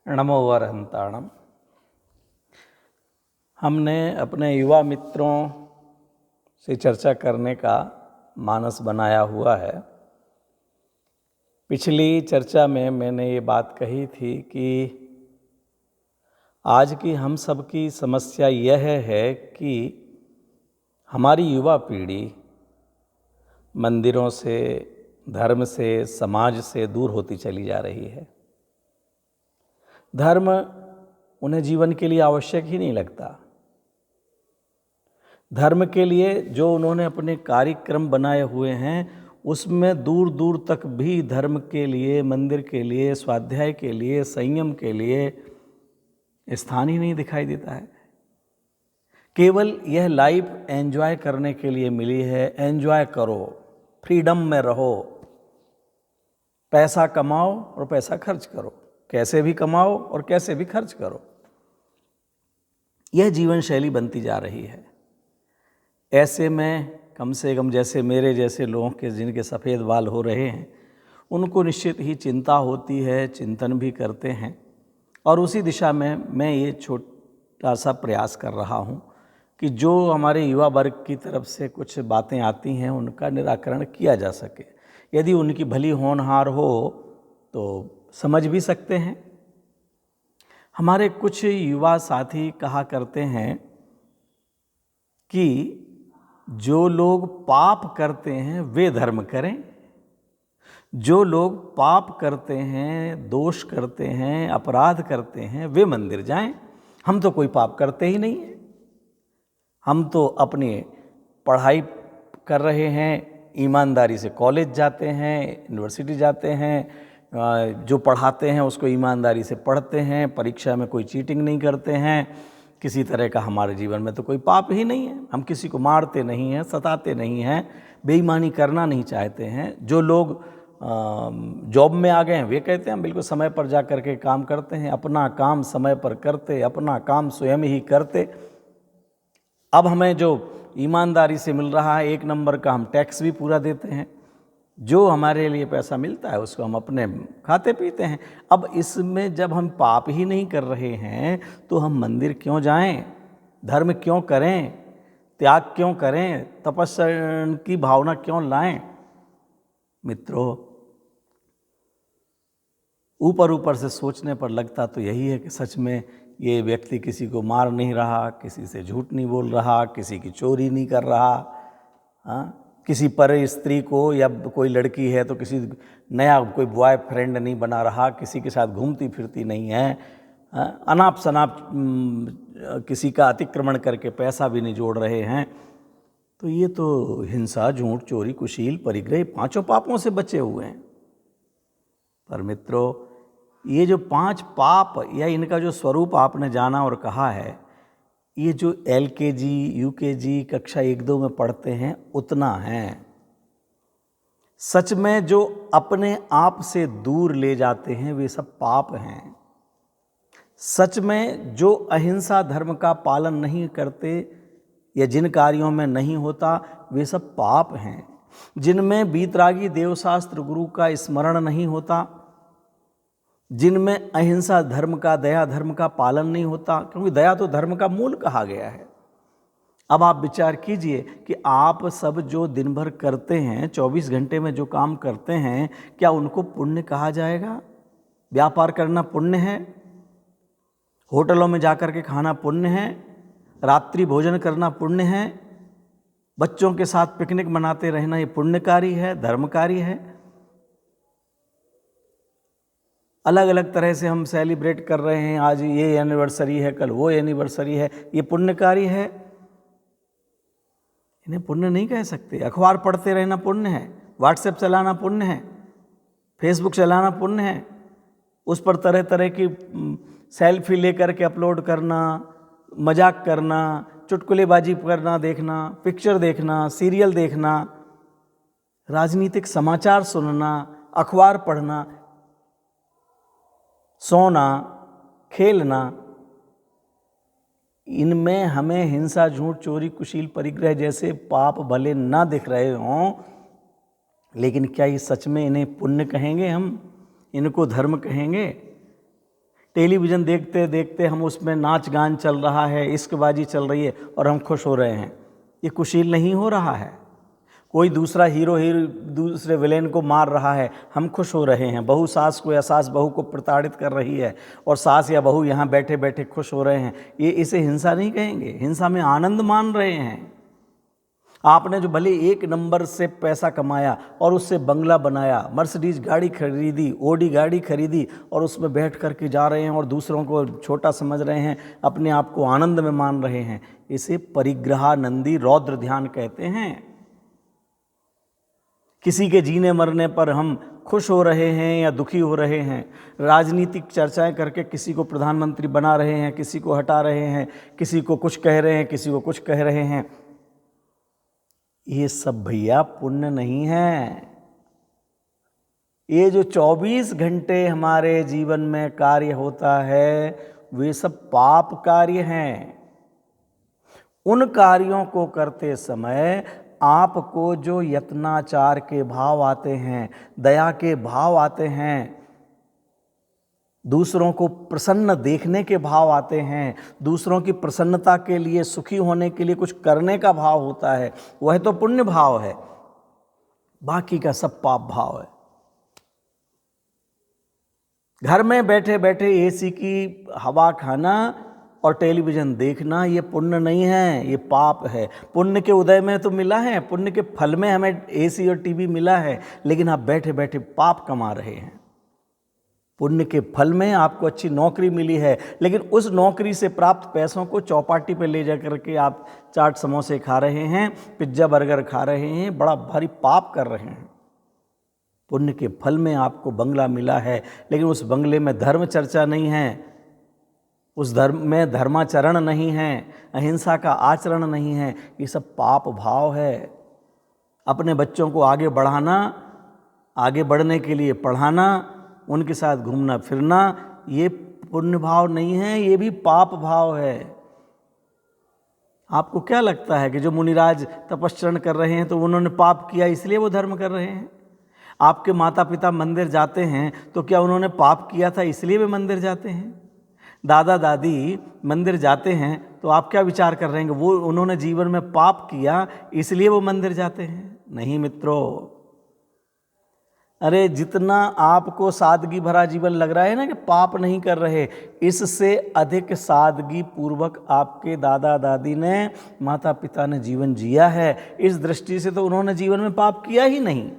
नमो वरहंताणम। हमने अपने युवा मित्रों से चर्चा करने का मानस बनाया हुआ है। पिछली चर्चा में मैंने ये बात कही थी कि आज की हम सब की समस्या यह है कि हमारी युवा पीढ़ी मंदिरों से, धर्म से, समाज से दूर होती चली जा रही है। धर्म उन्हें जीवन के लिए आवश्यक ही नहीं लगता। धर्म के लिए जो उन्होंने अपने कार्यक्रम बनाए हुए हैं उसमें दूर दूर तक भी धर्म के लिए, मंदिर के लिए, स्वाध्याय के लिए, संयम के लिए स्थान ही नहीं दिखाई देता है। केवल यह लाइफ एंजॉय करने के लिए मिली है। एंजॉय करो, फ्रीडम में रहो, पैसा कमाओ और पैसा खर्च करो, कैसे भी कमाओ और कैसे भी खर्च करो। यह जीवन शैली बनती जा रही है। ऐसे में कम से कम जैसे मेरे जैसे लोगों के जिनके सफ़ेद बाल हो रहे हैं उनको निश्चित ही चिंता होती है, चिंतन भी करते हैं। और उसी दिशा में मैं ये छोटा सा प्रयास कर रहा हूँ कि जो हमारे युवा वर्ग की तरफ से कुछ बातें आती हैं उनका निराकरण किया जा सके। यदि उनकी भली होनहार हो तो समझ भी सकते हैं। हमारे कुछ युवा साथी कहा करते हैं कि जो लोग पाप करते हैं वे धर्म करें, जो लोग पाप करते हैं, दोष करते हैं, अपराध करते हैं वे मंदिर जाएं। हम तो कोई पाप करते ही नहीं हैं। हम तो अपनी पढ़ाई कर रहे हैं, ईमानदारी से कॉलेज जाते हैं, यूनिवर्सिटी जाते हैं, जो पढ़ाते हैं उसको ईमानदारी से पढ़ते हैं, परीक्षा में कोई चीटिंग नहीं करते हैं। किसी तरह का हमारे जीवन में तो कोई पाप ही नहीं है। हम किसी को मारते नहीं हैं, सताते नहीं हैं, बेईमानी करना नहीं चाहते हैं। जो लोग जॉब में आ गए हैं वे कहते हैं हम बिल्कुल समय पर जा कर के काम करते हैं, अपना काम समय पर करते, अपना काम स्वयं ही करते। अब हमें जो ईमानदारी से मिल रहा है 1 नंबर का, हम टैक्स भी पूरा देते हैं। जो हमारे लिए पैसा मिलता है उसको हम अपने खाते पीते हैं। अब इसमें जब हम पाप ही नहीं कर रहे हैं तो हम मंदिर क्यों जाएं, धर्म क्यों करें, त्याग क्यों करें, तपस्या की भावना क्यों लाएं। मित्रों, ऊपर ऊपर से सोचने पर लगता तो यही है कि सच में ये व्यक्ति किसी को मार नहीं रहा, किसी से झूठ नहीं बोल रहा, किसी की चोरी नहीं कर रहा, किसी पर स्त्री को या कोई लड़की है तो किसी नया कोई बॉयफ्रेंड नहीं बना रहा, किसी के साथ घूमती फिरती नहीं है, अनाप शनाप किसी का अतिक्रमण करके पैसा भी नहीं जोड़ रहे हैं। तो ये तो हिंसा, झूठ, चोरी, कुशील, परिग्रह 5 पापों से बचे हुए हैं। पर मित्रों, ये जो 5 पाप या इनका जो स्वरूप आपने जाना और कहा है, ये जो LKG, UKG कक्षा 1-2 में पढ़ते हैं उतना है। सच में जो अपने आप से दूर ले जाते हैं वे सब पाप हैं। सच में जो अहिंसा धर्म का पालन नहीं करते या जिन कार्यों में नहीं होता वे सब पाप हैं। जिनमें वीतरागी देवशास्त्र गुरु का स्मरण नहीं होता, जिनमें अहिंसा धर्म का, दया धर्म का पालन नहीं होता, क्योंकि दया तो धर्म का मूल कहा गया है। अब आप विचार कीजिए कि आप सब जो दिन भर करते हैं, 24 घंटे में जो काम करते हैं, क्या उनको पुण्य कहा जाएगा? व्यापार करना पुण्य है, होटलों में जाकर के खाना पुण्य है, रात्रि भोजन करना पुण्य है, बच्चों के साथ पिकनिक मनाते रहना ये पुण्यकारी है, धर्मकारी है। अलग अलग तरह से हम सेलिब्रेट कर रहे हैं, आज ये एनिवर्सरी है, कल वो एनिवर्सरी है, ये पुण्यकारी है? इन्हें पुण्य नहीं कह सकते। अखबार पढ़ते रहना पुण्य है, व्हाट्सएप चलाना पुण्य है, फेसबुक चलाना पुण्य है, उस पर तरह तरह की सेल्फी लेकर के अपलोड करना, मजाक करना, चुटकुलेबाजी करना, देखना, पिक्चर देखना, सीरियल देखना, राजनीतिक समाचार सुनना, अखबार पढ़ना, सोना, खेलना, इनमें हमें हिंसा, झूठ, चोरी, कुशील, परिग्रह जैसे पाप भले ना दिख रहे हों, लेकिन क्या ये सच में इन्हें पुण्य कहेंगे? हम इनको धर्म कहेंगे? टेलीविज़न देखते देखते हम उसमें नाच गान चल रहा है, इश्कबाजी चल रही है और हम खुश हो रहे हैं। ये कुशील नहीं हो रहा है। कोई दूसरा हीरो दूसरे विलेन को मार रहा है, हम खुश हो रहे हैं। बहू सास को या सास बहू को प्रताड़ित कर रही है और सास या बहू यहाँ बैठे बैठे खुश हो रहे हैं। ये इसे हिंसा नहीं कहेंगे, हिंसा में आनंद मान रहे हैं। आपने जो भले 1 नंबर से पैसा कमाया और उससे बंगला बनाया, मर्सिडीज गाड़ी खरीदी, ओडी गाड़ी खरीदी और उसमें बैठ कर के जा रहे हैं और दूसरों को छोटा समझ रहे हैं, अपने आप को आनंद में मान रहे हैं, इसे परिग्रहानंदी रौद्र ध्यान कहते हैं। किसी के जीने मरने पर हम खुश हो रहे हैं या दुखी हो रहे हैं, राजनीतिक चर्चाएं करके किसी को प्रधानमंत्री बना रहे हैं, किसी को हटा रहे हैं, किसी को कुछ कह रहे हैं, किसी को कुछ कह रहे हैं, ये सब भैया पुण्य नहीं है। ये जो 24 घंटे हमारे जीवन में कार्य होता है, वे सब पाप कार्य हैं। उन कार्यों को करते समय आपको जो यत्नाचार के भाव आते हैं, दया के भाव आते हैं, दूसरों को प्रसन्न देखने के भाव आते हैं, दूसरों की प्रसन्नता के लिए, सुखी होने के लिए कुछ करने का भाव होता है, वह तो पुण्य भाव है। बाकी का सब पाप भाव है। घर में बैठे बैठे एसी की हवा खाना और टेलीविज़न देखना ये पुण्य नहीं है, ये पाप है। पुण्य के उदय में तो मिला है, पुण्य के फल में हमें एसी और टीवी मिला है, लेकिन आप बैठे बैठे पाप कमा रहे हैं। पुण्य के फल में आपको अच्छी नौकरी मिली है, लेकिन उस नौकरी से प्राप्त पैसों को चौपाटी पे ले जा करके आप चाट समोसे खा रहे हैं, पिज्ज़ा बर्गर खा रहे हैं, बड़ा भारी पाप कर रहे हैं। पुण्य के फल में आपको बंगला मिला है, लेकिन उस बंगले में धर्म चर्चा नहीं है, उस धर्म में धर्माचरण नहीं है, अहिंसा का आचरण नहीं है, ये सब पाप भाव है। अपने बच्चों को आगे बढ़ाना, आगे बढ़ने के लिए पढ़ाना, उनके साथ घूमना फिरना, ये पुण्य भाव नहीं है, ये भी पाप भाव है। आपको क्या लगता है कि जो मुनिराज तपस्चरण कर रहे हैं तो उन्होंने पाप किया इसलिए वो धर्म कर रहे हैं? आपके माता पिता मंदिर जाते हैं तो क्या उन्होंने पाप किया था इसलिए वे मंदिर जाते हैं? दादा दादी मंदिर जाते हैं तो आप क्या विचार कर रहे हैं? वो उन्होंने जीवन में पाप किया इसलिए वो मंदिर जाते हैं? नहीं मित्रों। अरे जितना आपको सादगी भरा जीवन लग रहा है ना कि पाप नहीं कर रहे, इससे अधिक सादगी पूर्वक आपके दादा दादी ने, माता पिता ने जीवन जिया है। इस दृष्टि से तो उन्होंने जीवन में पाप किया ही नहीं।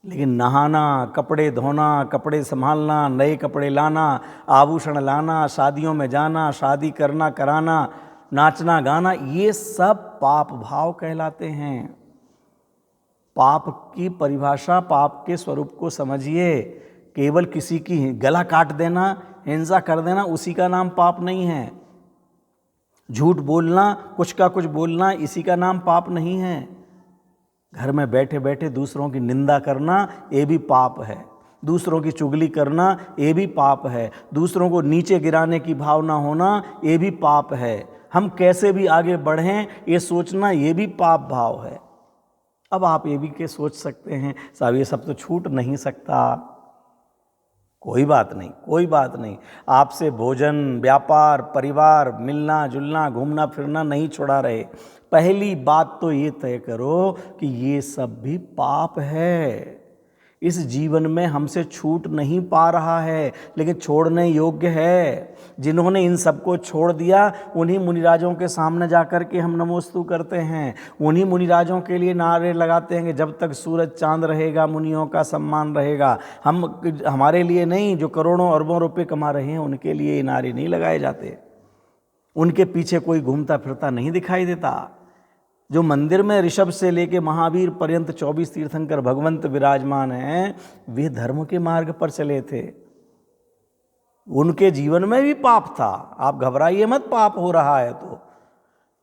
लेकिन नहाना, कपड़े धोना, कपड़े संभालना, नए कपड़े लाना, आभूषण लाना, शादियों में जाना, शादी करना कराना, नाचना गाना, ये सब पाप भाव कहलाते हैं। पाप की परिभाषा, पाप के स्वरूप को समझिए। केवल किसी की गला काट देना, हिंसा कर देना, उसी का नाम पाप नहीं है। झूठ बोलना, कुछ का कुछ बोलना, इसी का नाम पाप नहीं है। घर में बैठे बैठे दूसरों की निंदा करना, ये भी पाप है। दूसरों की चुगली करना, ये भी पाप है। दूसरों को नीचे गिराने की भावना होना, ये भी पाप है। हम कैसे भी आगे बढ़ें ये सोचना, ये भी पाप भाव है। अब आप ये भी के सोच सकते हैं साहब ये सब तो छूट नहीं सकता। कोई बात नहीं, कोई बात नहीं। आपसे भोजन, व्यापार, परिवार, मिलना जुलना, घूमना फिरना नहीं छुड़ा रहे। पहली बात तो ये तय करो कि ये सब भी पाप है। इस जीवन में हमसे छूट नहीं पा रहा है, लेकिन छोड़ने योग्य है। जिन्होंने इन सबको छोड़ दिया, उन्हीं मुनिराजों के सामने जाकर के हम नमोस्तु करते हैं। उन्हीं मुनिराजों के लिए नारे लगाते हैं कि जब तक सूरज चांद रहेगा मुनियों का सम्मान रहेगा। हमारे लिए नहीं, जो करोड़ों अरबों रुपए कमा रहे हैं उनके लिए ये नारे नहीं लगाए जाते। उनके पीछे कोई घूमता फिरता नहीं दिखाई देता। जो मंदिर में ऋषभ से लेके महावीर पर्यंत 24 तीर्थंकर भगवंत विराजमान हैं, वे धर्म के मार्ग पर चले थे। उनके जीवन में भी पाप था। आप घबराइए मत, पाप हो रहा है तो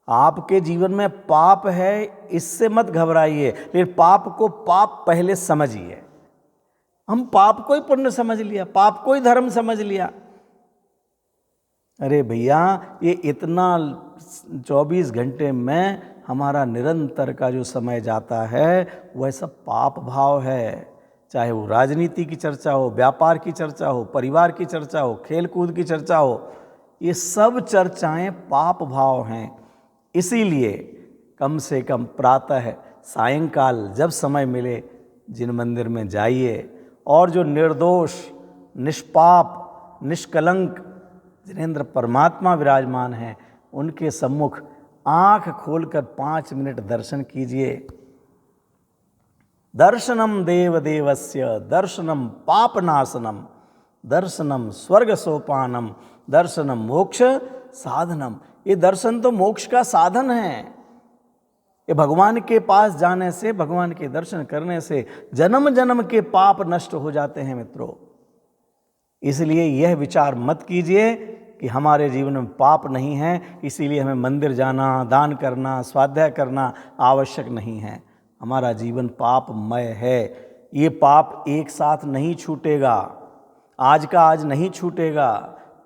आपके जीवन में पाप है, इससे मत घबराइए, लेकिन पाप को पाप पहले समझिए। हम पाप को ही पुण्य समझ लिया, पाप को ही धर्म समझ लिया। अरे भैया, ये इतना 24 घंटे में हमारा निरंतर का जो समय जाता है वह सब पाप भाव है। चाहे वो राजनीति की चर्चा हो, व्यापार की चर्चा हो, परिवार की चर्चा हो, खेल कूद की चर्चा हो, ये सब चर्चाएं पाप भाव हैं। इसीलिए कम से कम प्रातः सायंकाल जब समय मिले जिन मंदिर में जाइए और जो निर्दोष, निष्पाप, निष्कलंक जिनेंद्र परमात्मा विराजमान हैं उनके सम्मुख आँख खोलकर 5 मिनट दर्शन कीजिए। दर्शनम देव देवस्य दर्शनम पापनाशनम दर्शनम स्वर्ग सोपानम दर्शनम मोक्ष साधनम। ये दर्शन तो मोक्ष का साधन है। ये भगवान के पास जाने से, भगवान के दर्शन करने से जन्म जन्म के पाप नष्ट हो जाते हैं मित्रों। इसलिए यह विचार मत कीजिए कि हमारे जीवन में पाप नहीं है, इसीलिए हमें मंदिर जाना, दान करना, स्वाध्याय करना आवश्यक नहीं है। हमारा जीवन पापमय है। ये पाप एक साथ नहीं छूटेगा, आज का आज नहीं छूटेगा,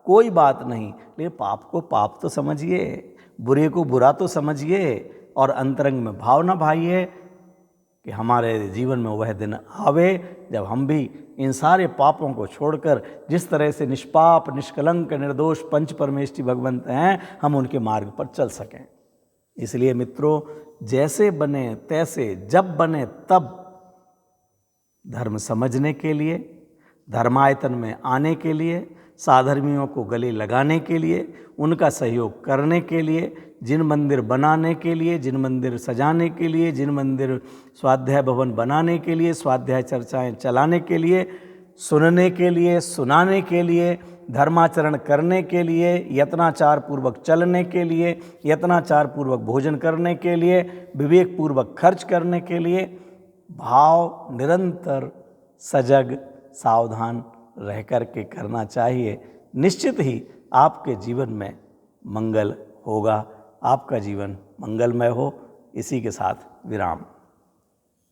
कोई बात नहीं। लेकिन पाप को पाप तो समझिए, बुरे को बुरा तो समझिए और अंतरंग में भावना भाइए कि हमारे जीवन में वह दिन आवे जब हम भी इन सारे पापों को छोड़कर जिस तरह से निष्पाप, निष्कलंक, निर्दोष पंच परमेष्टि भगवंत हैं, हम उनके मार्ग पर चल सकें। इसलिए मित्रों, जैसे बने तैसे, जब बने तब धर्म समझने के लिए, धर्मायतन में आने के लिए, साधर्मियों को गले लगाने के लिए, उनका सहयोग करने के लिए, जिन मंदिर बनाने के लिए, जिन मंदिर सजाने के लिए, जिन मंदिर स्वाध्याय भवन बनाने के लिए, स्वाध्याय चर्चाएं चलाने के लिए, सुनने के लिए, सुनाने के लिए, धर्माचरण करने के लिए, यत्नाचार पूर्वक चलने के लिए, यत्नाचार पूर्वक भोजन करने के लिए, विवेक पूर्वक खर्च करने के लिए भाव निरंतर सजग सावधान रह कर के करना चाहिए। निश्चित ही आपके जीवन में मंगल होगा, आपका जीवन मंगलमय हो। इसी के साथ विराम।